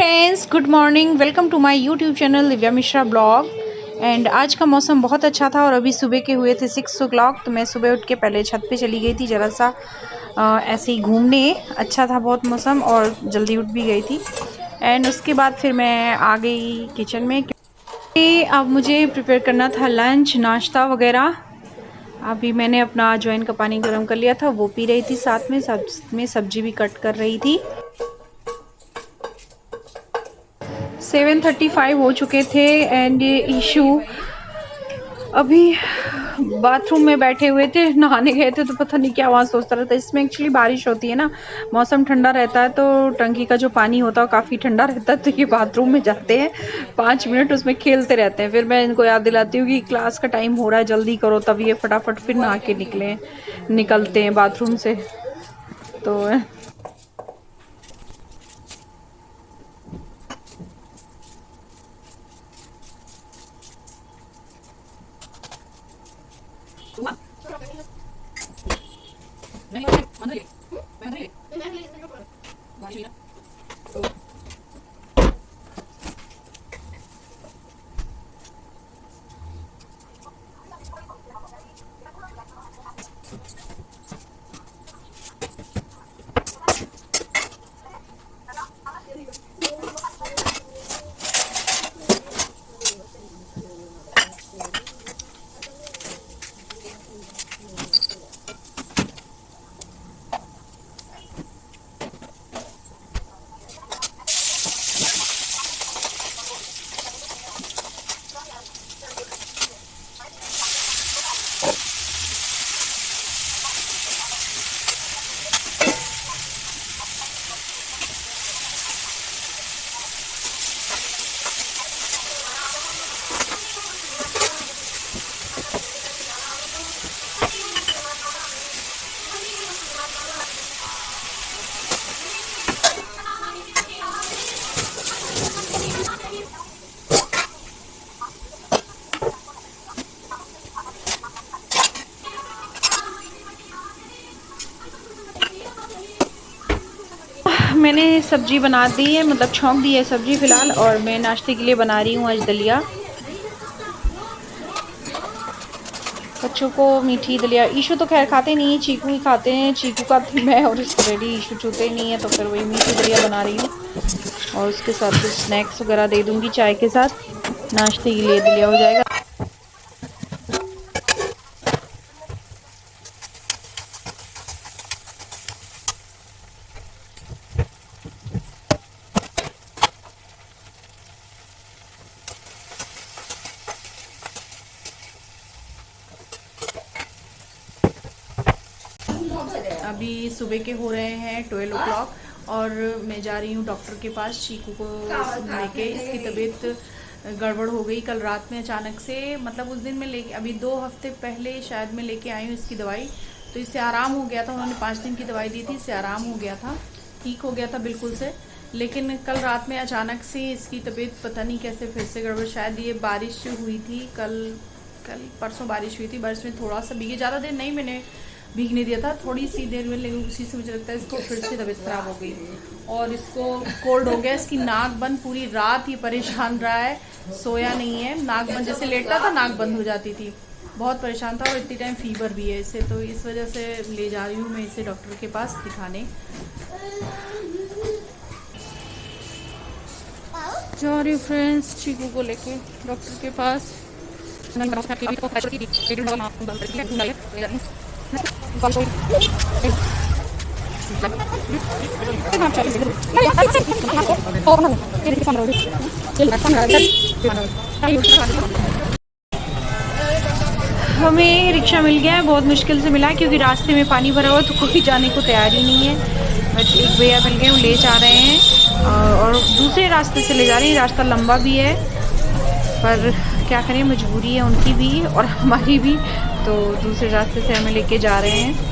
Friends, good morning. Welcome to my YouTube channel Divya Mishra blog. And आज का मौसम बहुत अच्छा था और अभी सुबह के हुए थे 6 o'clock। तो मैं सुबह उठ के पहले छत पे चली गई थी ज़रा सा ऐसे ही घूमने। अच्छा था बहुत मौसम और जल्दी उठ भी गई थी। एंड उसके बाद फिर मैं आ गई किचन में क्योंकि अब मुझे प्रिपेयर करना था लंच नाश्ता वगैरह। अभी मैंने अपना अजवाइन का पानी गर्म कर लिया था, वो पी रही थी, साथ में सब्जी भी कट कर रही थी। 7:35 हो चुके थे एंड ये इशू अभी बाथरूम में बैठे हुए थे, नहाने गए थे तो पता नहीं क्या वहाँ सोचता रहता है। इसमें एक्चुअली बारिश होती है ना, मौसम ठंडा रहता है तो टंकी का जो पानी होता है काफ़ी ठंडा रहता है। तो ये बाथरूम में जाते हैं, 5 मिनट उसमें खेलते रहते हैं। फिर मैं इनको याद दिलाती हूँ कि क्लास का टाइम हो रहा है, जल्दी करो, तब ये फटाफट फिर नहा के निकलते हैं बाथरूम से। तो मैंने सब्जी बना दी है, मतलब छौंक दी है सब्जी फ़िलहाल। और मैं नाश्ते के लिए बना रही हूँ आज दलिया। बच्चों को मीठी दलिया, ईशू तो खैर खाते नहीं है, चीकू ही खाते हैं। चीकू का मैं और इसको रेडी, ईशू छूते ही नहीं है। तो फिर वही मीठी दलिया बना रही हूँ और उसके साथ कुछ स्नैक्स वगैरह दे दूँगी चाय के साथ। नाश्ते के लिए दलिया हो जाएगा। अभी सुबह के हो रहे हैं 12 o'clock और मैं जा रही हूँ डॉक्टर के पास चीकू को लेके। इसकी तबीयत गड़बड़ हो गई कल रात में अचानक से। मतलब उस दिन मैं लेके, अभी 2 हफ्ते पहले शायद मैं लेके आई हूँ इसकी दवाई। तो इससे आराम हो गया था, उन्होंने 5 दिन की दवाई दी थी, इससे आराम हो गया था, ठीक हो गया था बिल्कुल से। लेकिन कल रात में अचानक से इसकी तबीयत पता नहीं कैसे फिर से गड़बड़। शायद ये बारिश हुई थी कल परसों बारिश हुई थी, बारिश में थोड़ा सा भीगे, ज़्यादा देर नहीं मैंने भीगने दिया था, थोड़ी सी देर में। लेकिन उसी से मुझे लगता है इसको फिर से तबीयत खराब हो गई और इसको कोल्ड हो गया। इसकी नाक बंद, पूरी रात ये परेशान रहा है, सोया नहीं है। नाक बंद, जैसे लेटता था नाक बंद हो जाती थी, बहुत परेशान था। और इतनी टाइम फीवर भी है इसे, तो इस वजह से ले जा रही हूँ मैं इसे डॉक्टर के पास दिखाने। जा रही हूँ फ्रेंड्स चीकू को लेके डॉक्टर के पास। हमें रिक्शा मिल गया है, बहुत मुश्किल से मिला है क्योंकि रास्ते में पानी भरा हुआ तो कोई जाने को तैयार ही नहीं है। बट एक भैया मिल गए, वो ले जा रहे हैं और दूसरे रास्ते से ले जा रहे हैं। रास्ता लंबा भी है पर क्या करें, मजबूरी है उनकी भी और हमारी भी। तो दूसरे रास्ते से हमें लेके जा रहे हैं।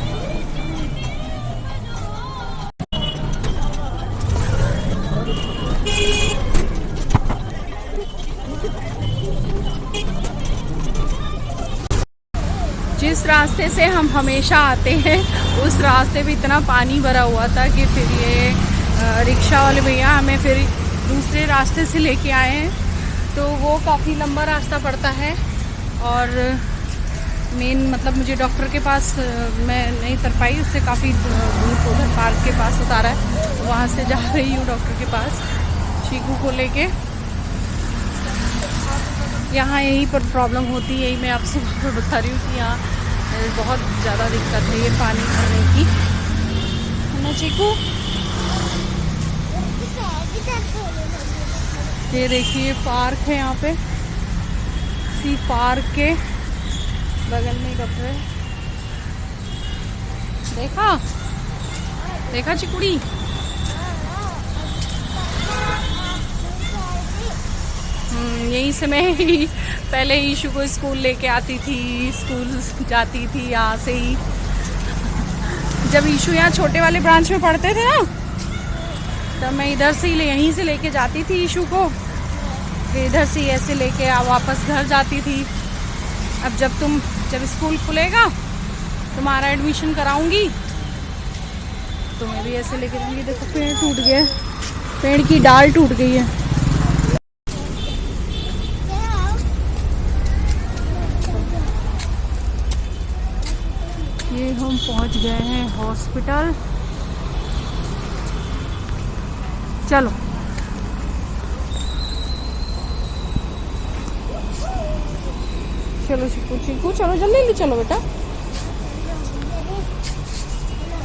जिस रास्ते से हम हमेशा आते हैं उस रास्ते पे इतना पानी भरा हुआ था कि फिर ये रिक्शा वाले भैया हमें फिर दूसरे रास्ते से लेके आए हैं, तो वो काफ़ी लंबा रास्ता पड़ता है। और मेन मतलब मुझे डॉक्टर के पास मैं नहीं उतर पाई, उससे काफ़ी दूर उधर पार्क के पास उतारा है, वहाँ से जा रही हूँ डॉक्टर के पास चीकू को लेके। यहाँ यहीं पर प्रॉब्लम होती है, यही मैं आपसे बता रही हूँ कि यहाँ बहुत ज़्यादा दिक्कत है ये पानी भरने की, है ना चीकू। ये देखिए पार्क है, यहाँ पे इसी पार्क के बगल में गटरे, देखा देखा चिकुड़ी। यहीं से मैं पहले ईशु को स्कूल लेके आती थी, स्कूल जाती थी यहाँ से ही। जब ईशु यहाँ छोटे वाले ब्रांच में पढ़ते थे ना, तब मैं इधर से ही यहीं से लेके जाती थी ईशु को, फिर इधर से ऐसे लेके वापस घर जाती थी। अब जब स्कूल खुलेगा, तुम्हारा एडमिशन कराऊंगी, तो मैं भी ऐसे लेके जाऊंगी। देखो पेड़ टूट गया, पेड़ की डाल टूट गई है। ये हम पहुंच गए हैं हॉस्पिटल। चलो चलो चिकू चिकू चलो जल्दी चलो बेटा।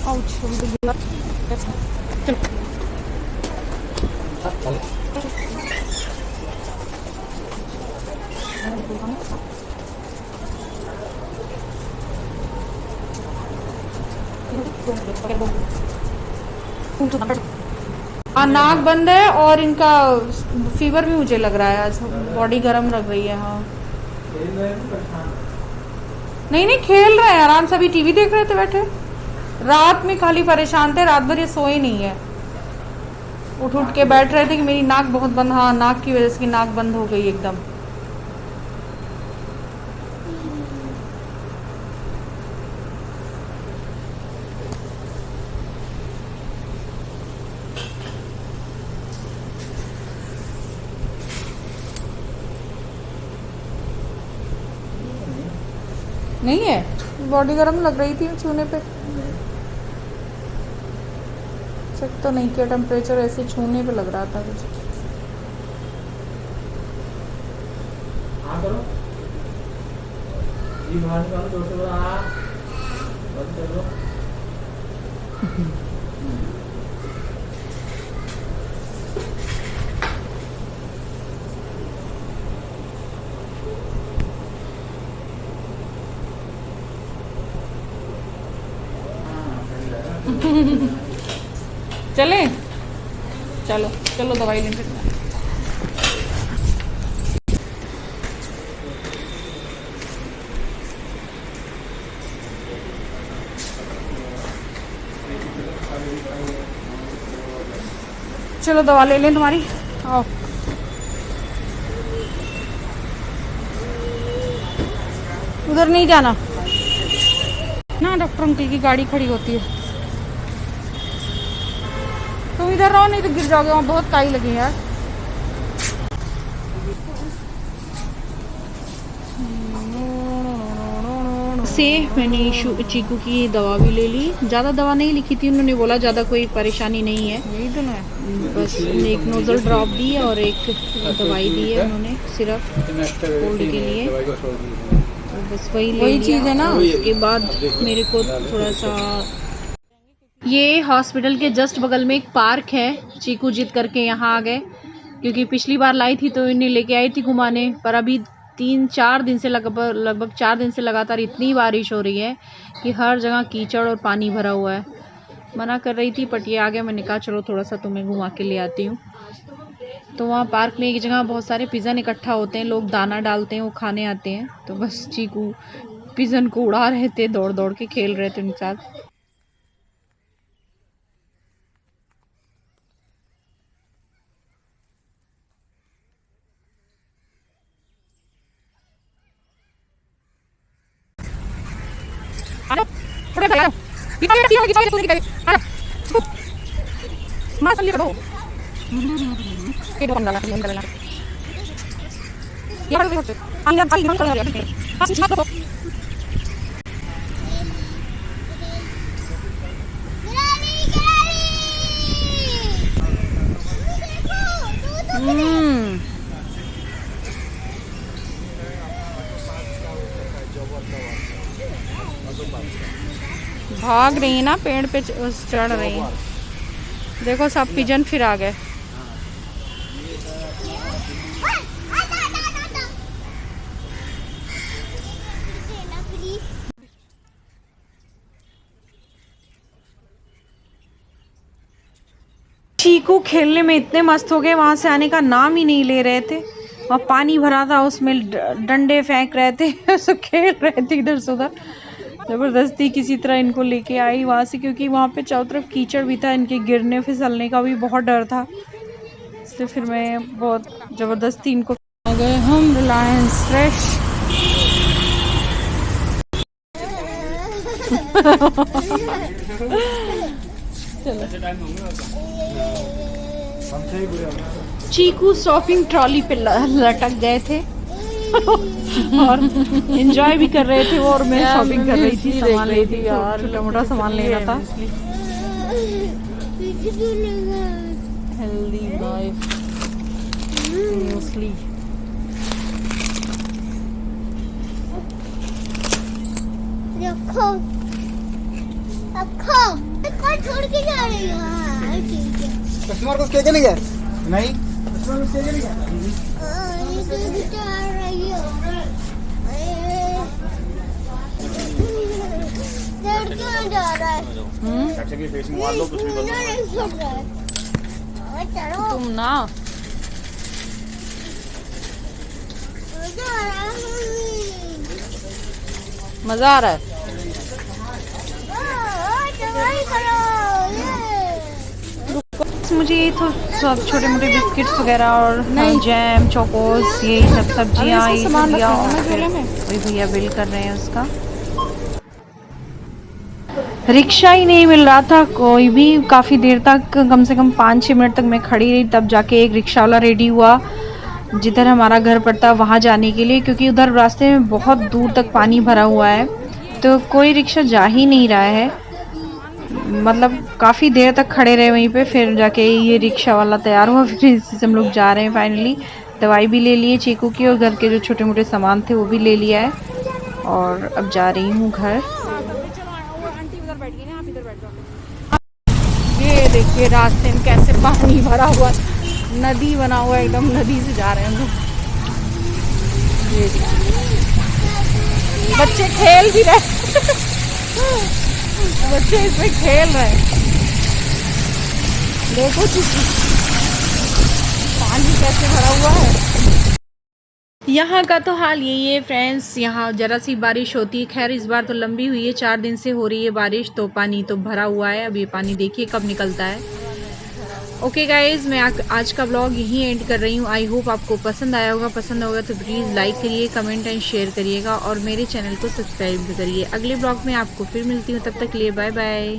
आउच चलो नाक बंद है और इनका फीवर भी मुझे लग रहा है, आज बॉडी गर्म लग रही है। हाँ नहीं खेल रहे हैं आराम से, अभी टीवी देख रहे थे बैठे। रात में खाली परेशान थे, रात भर ये सोए नहीं है, उठ के बैठ रहे थे कि मेरी नाक बहुत बंद। हाँ नाक की वजह से नाक बंद हो गई एकदम। नहीं है, बॉडी गर्म लग रही थी छूने पे। चेक तो नहीं किया टेम्परेचर, ऐसे छूने पे लग रहा था मुझे। चले चलो चलो दवाई लेंगे। चलो दवा ले लें तुम्हारी, आओ। उधर नहीं जाना ना, डॉक्टर अंकल की गाड़ी खड़ी होती है। तुम इधर रहो, नहीं तो गिर जाओगे, वहाँ बहुत काई लगी है यार। से मैंने चीकू की दवा भी ले ली, ज़्यादा दवा नहीं लिखी थी, उन्होंने बोला ज़्यादा कोई परेशानी नहीं है, यही दोनों है बस। एक नोजल ड्रॉप दी है और एक दवाई दी है उन्होंने सिर्फ कोल्ड के लिए, तो बस वही चीज़ है ना। उसके बाद मेरे को थोड़ा सा, ये हॉस्पिटल के जस्ट बगल में एक पार्क है, चीकू जिद करके यहाँ आ गए, क्योंकि पिछली बार लाई थी तो इन्हें लेके आई थी घुमाने, पर अभी 3-4 दिन से लगभग 4 दिन से लगातार इतनी बारिश हो रही है कि हर जगह कीचड़ और पानी भरा हुआ है। मना कर रही थी बट ये आ गया, मैंने कहा चलो थोड़ा सा तुम्हें घुमा के ले आती हूँ। तो वहाँ पार्क में एक जगह बहुत सारे पिज़न इकट्ठा होते हैं, लोग दाना डालते हैं, वो खाने आते हैं, तो बस चीकू पिज़न को उड़ा रहे थे, दौड़ दौड़ के खेल रहे थे उनके साथ। भाग रही है ना, पेड़ पे चढ़ रही है। देखो सब पिजन फिर आ गए। चीकू खेलने में इतने मस्त हो गए, वहां से आने का नाम ही नहीं ले रहे थे। वहाँ पानी भरा था, उसमें डंडे फेंक रहे थे सब खेल रहे थे इधर से उधर। जबरदस्ती किसी तरह इनको लेके आई वहां से, क्योंकि वहां पे चारों तरफ कीचड़ भी था, इनके गिरने फिसलने का भी बहुत डर था। इसलिए फिर मैं बहुत जबरदस्ती इनको आ गए हम रिलायंस फ्रेश। चीकू शॉपिंग ट्रॉली पे लटक गए थे और एंजॉय भी कर रहे थे वो, और मैं शॉपिंग कर रही थी, सामान ले थी यार, छोटा मोटा सामान लेना था। Healthy life muesli. छोड़ के जा रही है। कस्टमर को क्या नहीं गया? नहीं कस्टमर को क्या नहीं गया? जा रहा है। तुम ना मजा आ रहा है। मुझे ये तो सब छोटे मोटे बिस्किट्स वगैरह और जैम चोकोस यही सब सब्जियाँ ये सब लिया, और फिर वही भैया बिल कर रहे हैं उसका। रिक्शा ही नहीं मिल रहा था कोई भी, काफ़ी देर तक, कम से कम 5-6 मिनट तक मैं खड़ी रही, तब जाके एक रिक्शा वाला रेडी हुआ जिधर हमारा घर पड़ता वहाँ जाने के लिए, क्योंकि उधर रास्ते में बहुत दूर तक पानी भरा हुआ है, तो कोई रिक्शा जा ही नहीं रहा है। मतलब काफ़ी देर तक खड़े रहे वहीं पे, फिर जाके ये रिक्शा वाला तैयार हुआ, फिर इसी से हम लोग जा रहे हैं फाइनली। दवाई भी ले लिए चीकू की, और घर के जो छोटे मोटे सामान थे वो भी ले लिया है, और अब जा रही हूँ घर। ये देखिए रास्ते में कैसे पानी भरा हुआ, नदी बना हुआ एकदम, नदी से जा रहे हैं हम लोग। बच्चे खेल भी रहे बच्चे इसमें खेल रहे हैं, देखो पानी कैसे भरा हुआ है। यहाँ का तो हाल यही है फ्रेंड्स, यहाँ जरा सी बारिश होती है, खैर इस बार तो लंबी हुई है, 4 दिन से हो रही है बारिश, तो पानी तो भरा हुआ है। अब ये पानी देखिए कब निकलता है। ओके गाइज, मैं आज का ब्लॉग यहीं एंड कर रही हूँ। आई होप आपको पसंद आया होगा, पसंद होगा तो प्लीज़ लाइक करिए, कमेंट एंड शेयर करिएगा, और मेरे चैनल को सब्सक्राइब भी करिए। अगले ब्लॉग में आपको फिर मिलती हूँ, तब तक के लिए बाय बाय।